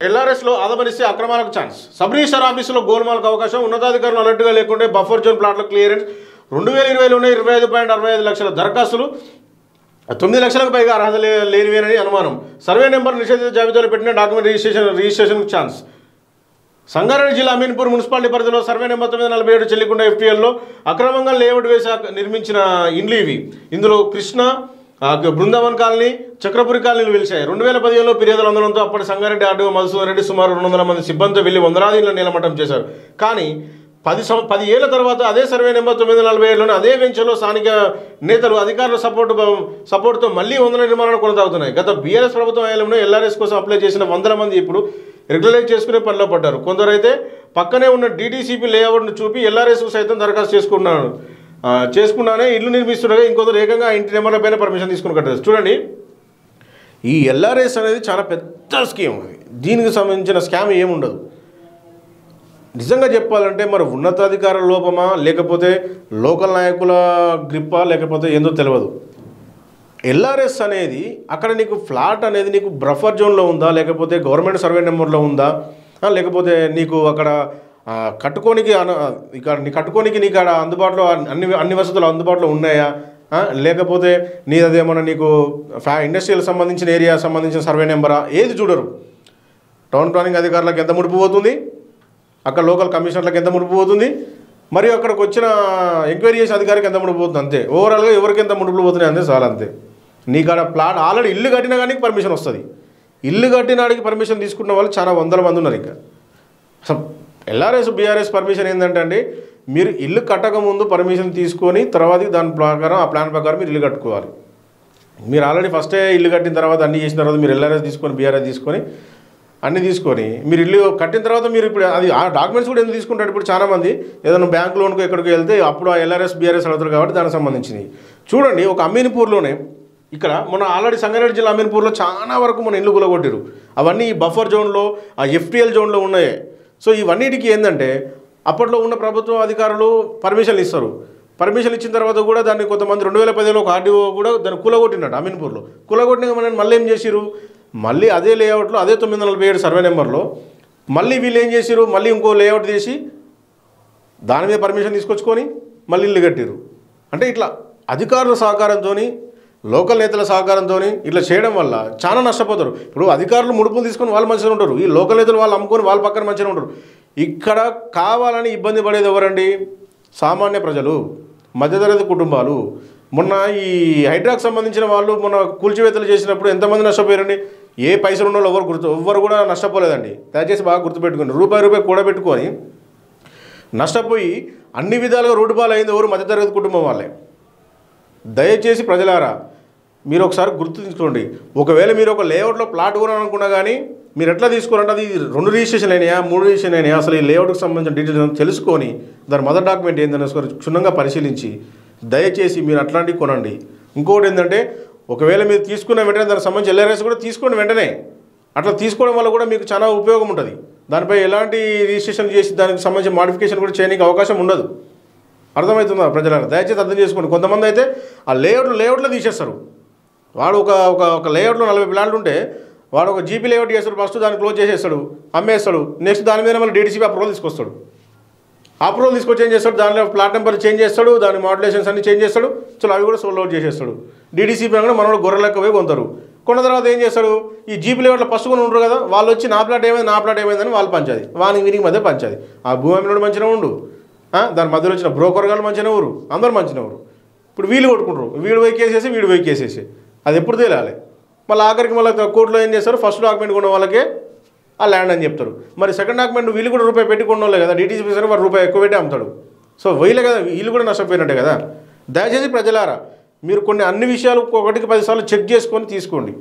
ఎల్ఆర్ఎస్లో ఆదమనిస్తే అక్రమాలకు chance. Sub register ఆఫీసులో గోల్మాల్కు అవకాశం. ఉన్నతాధికారులు అలర్ట్గా లేకుంటే బఫర్ జోన్ ప్లాట్ల క్లియరెన్స్. 2020లోనే 25.65 లక్షల దరఖాస్తులు, 9 లక్షలకు పైగా అర్హత లేనివేనని అనుమానం. సర్వే నెంబర్ నిషేధిత జాబితాలో పెట్టిన డాక్యుమెంట్ రిజిస్ట్రేషన్కు ఛాన్స్. సంగారెడ్డి జిల్లా అమీన్పూర్ మున్సిపాలిటీ పరిధిలో సర్వే నెంబర్ 947 చెల్లికొండ FTLలో అక్రమంగా లేఅవుట్ వేసి నిర్మించిన ఇండ్లు ఇవి. ఇందులో కృష్ణ, బృందావన్ కాలనీ, చక్రపురి కాలనీలు వెలిశాయి. 2015లో ఫిర్యాదులు అందడంతో అప్పటి సంగారెడ్డి ఆర్డీఓ మధుసూదన్ రెడ్డి సుమారు 200 మంది సిబ్బందితో వెళ్లి 100 ఇళ్ల నీలమట్టం చేశారు. కానీ 10 ఏళ్ల తర్వాత అదే సర్వే నెంబర్ 947లోని అదే వెంచర్లో స్థానిక నేతలు అధికారుల సపోర్ట్తో మళ్లీ 100 నిర్మాణాలు కొనసాగుతున్నాయి. గత BRS ప్రభుత్వం హయాంలో LRS కోసం అప్లై చేసిన 100 మంది ఇప్పుడు రెగ్యులరైజ్ చేసుకునే పనిలో పడ్డారు. కొందరైతే పక్కనే ఉన్న DTCP లేఅవుట్ను చూపి LRSకు సైతం దరఖాస్తు చేసుకున్నానే ఇల్లు నిర్మిస్తుండగా ఇంకొందరు ఏకంగా ఇంటి నెంబర్ల పైన పర్మిషన్ తీసుకుని కట్టారు. చూడండి, ఈ LRS అనేది చాలా పెద్ద స్కీమ్. దీనికి సంబంధించిన స్కామ్ ఏముండదు. నిజంగా చెప్పాలంటే మరి ఉన్నతాధికారుల లోపమా, లేకపోతే లోకల్ నాయకుల గ్రిప్పా, లేకపోతే ఏందో తెలియదు. LRS అనేది అక్కడ నీకు ఫ్లాట్ అనేది నీకు బఫర్ జోన్లో ఉందా, లేకపోతే గవర్నమెంట్ సర్వే నెంబర్లో ఉందా, లేకపోతే నీకు అక్కడ కట్టుకోనికి నీకు అక్కడ అందుబాటులో అన్ని వసతులు అందుబాటులో ఉన్నాయా, లేకపోతే అదేమన్నా నీకు ఇండస్ట్రియల్ సంబంధించిన ఏరియా సంబంధించిన సర్వే నెంబరా, ఏది చూడరు. టౌన్ ప్లానింగ్ అధికారులకు ఎంత ముడుపు పోతుంది, అక్కడ లోకల్ కమిషనర్లకు ఎంత ముడుపు పోతుంది, మరియు అక్కడికి వచ్చిన ఎంక్వైరీ చేసే అధికారికి ఎంత ముడుపు పోతుంది, అంతే. ఓవరాల్గా ఎవరికి ఎంత ముడుపులు పోతున్నాయి అంతే, చాలా అంతే. నీకు అక్కడ ప్లాట్ ఆల్రెడీ ఇల్లు కట్టినా కానీ పర్మిషన్ వస్తుంది. ఇల్లు కట్టినాడికి పర్మిషన్ తీసుకున్న వాళ్ళు చాలా 100 మంది ఉన్నారు. ఇంకా అసలు LRS BRS పర్మిషన్ ఏంటంటే అండి, మీరు ఇల్లు కట్టకముందు పర్మిషన్ తీసుకొని తర్వాత దాని ప్రకారం ఆ ప్లాన్ ప్రకారం మీరు ఇల్లు కట్టుకోవాలి. మీరు ఆల్రెడీ ఫస్టే ఇల్లు కట్టిన తర్వాత అన్నీ చేసిన తర్వాత మీరు LRS తీసుకొని BRS తీసుకొని అన్నీ తీసుకొని మీరు ఇల్లు కట్టిన తర్వాత మీరు ఇప్పుడు అది ఆ డాక్యుమెంట్స్ కూడా ఎందుకు తీసుకుంటారు. ఇప్పుడు చాలామంది ఏదైనా బ్యాంక్ లోన్కు ఎక్కడికి వెళ్తే అప్పుడు ఆ LRS BRS అడుగుతారు కాబట్టి దానికి సంబంధించినవి. చూడండి, ఒక అమీన్పూర్లోనే ఇక్కడ మన ఆల్రెడీ సంగారెడ్డి జిల్లా అమీన్పూర్లో చాలా వరకు మన ఇల్లు కూలగొట్టారు. అవన్నీ బఫర్ జోన్లో ఆ FTL జోన్లో ఉన్నాయి. సో ఇవన్నిటికీ ఏంటంటే అప్పట్లో ఉన్న ప్రభుత్వ అధికారులు పర్మిషన్లు ఇస్తారు. పర్మిషన్ ఇచ్చిన తర్వాత కూడా దాన్ని కొంతమంది 2015లో ఒక ఆర్డీఓ కూడా దాన్ని కూలగొట్టినాడు అమీన్పూర్లో. కూలగొట్టిన మనం మళ్ళీ ఏం చేసిరు, మళ్ళీ అదే లేఅవుట్లో అదే 947 సర్వే నెంబర్లో మళ్ళీ వీళ్ళు ఏం చేసిరు, మళ్ళీ ఇంకో లేఅవుట్ చేసి దాని మీద పర్మిషన్ తీసుకొచ్చుకొని మళ్ళీ ఇల్లు కట్టిరు. అంటే ఇట్లా అధికారుల సహకారంతో, లోకల్ నేతల సహకారంతో ఇట్లా చేయడం వల్ల చాలా నష్టపోతారు. ఇప్పుడు అధికారులు ముడుపులు తీసుకొని వాళ్ళు మంచిగా ఉంటారు, ఈ లోకల్ నేతలు వాళ్ళు అమ్ముకొని వాళ్ళ పక్కన మంచిగా ఉంటారు. ఇక్కడ కావాలని ఇబ్బంది పడేది ఎవరండి? సామాన్య ప్రజలు, మధ్యతరగతి కుటుంబాలు. మొన్న ఈ హైడ్రాకు సంబంధించిన వాళ్ళు మొన్న కూల్చివేతలు చేసినప్పుడు ఎంతమంది నష్టపోయారండి? ఏ పైసలు ఉన్న వాళ్ళు ఎవ్వరు కూడా నష్టపోలేదండి. దయచేసి బాగా గుర్తుపెట్టుకోండి. రూపాయి కూడబెట్టుకొని నష్టపోయి అన్ని విధాలుగా రోడ్డు పాలు అయింది ఎవరు? మధ్యతరగతి కుటుంబం వాళ్ళే. దయచేసి ప్రజలారా మీరు ఒకసారి గుర్తు తీసుకోండి. ఒకవేళ మీరు ఒక లేఅవుట్లో ప్లాట్ కొనాలనుకున్నా కానీ మీరు ఎట్లా తీసుకోవాలంటే అది 2 రిజిస్ట్రేషన్ అయినాయా, 3 రిజిస్ట్రేషన్ అయినాయా, అసలు ఈ లేఅవుట్కి సంబంధించిన డీటెయిల్స్ తెలుసుకొని దాని మదర్ డాక్యుమెంట్ ఏందని క్షుణ్ణంగా పరిశీలించి దయచేసి మీరు అట్లాంటివి కొనండి. ఇంకోటి ఏంటంటే ఒకవేళ మీరు తీసుకున్న వెంటనే దానికి సంబంధించి LRS కూడా తీసుకోండి వెంటనే. అట్లా తీసుకోవడం వల్ల కూడా మీకు చాలా ఉపయోగం ఉంటుంది. దానిపై ఎలాంటి రిజిస్ట్రేషన్ చేసి దానికి సంబంధించిన మాడిఫికేషన్ కూడా చేయడానికి అవకాశం ఉండదు. అర్థమవుతుందా ప్రజలారా? దయచేసి అర్థం చేసుకోండి. కొంతమంది అయితే ఆ లేఅవుట్లో తీసేస్తారు. వాడు ఒక లేఅవుట్లో 40 ప్లాట్లు ఉంటే వాడు ఒక GP లేఅవుట్ చేస్తాడు, ఫస్ట్ దాన్ని క్లోజ్ చేసేస్తాడు, అమ్మేస్తాడు. నెక్స్ట్ దాని మీద మళ్ళీ DTCP అప్రూవల్ తీసుకొస్తాడు. అప్రూవల్ తీసుకొచ్చి ఏం చేస్తాడు, దానిలో ప్లాట్ నెంబర్ చేంజ్ చేస్తాడు, దాని మాడ్యులేషన్స్ అన్ని చేంజ్ చేస్తాడు. చలో అవి కూడా సోల్డ్ అవుట్ చేసేస్తాడు. DTCP కూడా మనలో గొర్రెలెక్క పోయి కొంటారు. కొన్న తర్వాత ఏం చేస్తాడు, ఈ GP లేఅవుట్లో ఫస్ట్ కొని ఉంటారు కదా, వాళ్ళు వచ్చి నా ప్లాట్ ఏమైందని వాళ్ళు పంచాది, వానికి వీరికి మధ్య పంచాది. ఆ భూమి అమ్మినోడు మంచిగా ఉండు, దాని మధ్యలో వచ్చిన బ్రోకర్ గారు మంచిగా ఊరు, అందరూ మంచిగా ఊరు. ఇప్పుడు వీళ్ళు కొట్టుకుంటారు, వీడు పోయి కేసేసి అది ఎప్పుడు తేలాలి. మళ్ళీ ఆఖరికి మళ్ళీ కోర్టులో ఏం చేస్తారు, ఫస్ట్ డాక్యుమెంట్ కొన్న వాళ్ళకే ఆ ల్యాండ్ అని చెప్తారు. మరి సెకండ్ డాక్యుమెంట్ వీళ్ళు కూడా రూపాయి పెట్టి కొన్నోళ్ళే కదా, DTCP సరే వాడు రూపాయి ఎక్కువ పెట్టి అమ్ముతాడు. సో వీళ్ళే కదా, వీళ్ళు కూడా నష్టపోయినట్టే కదా. దయచేసి ప్రజలారా మీరు అన్ని విషయాలు 1కి 10 సార్లు చెక్ చేసుకొని తీసుకోండి.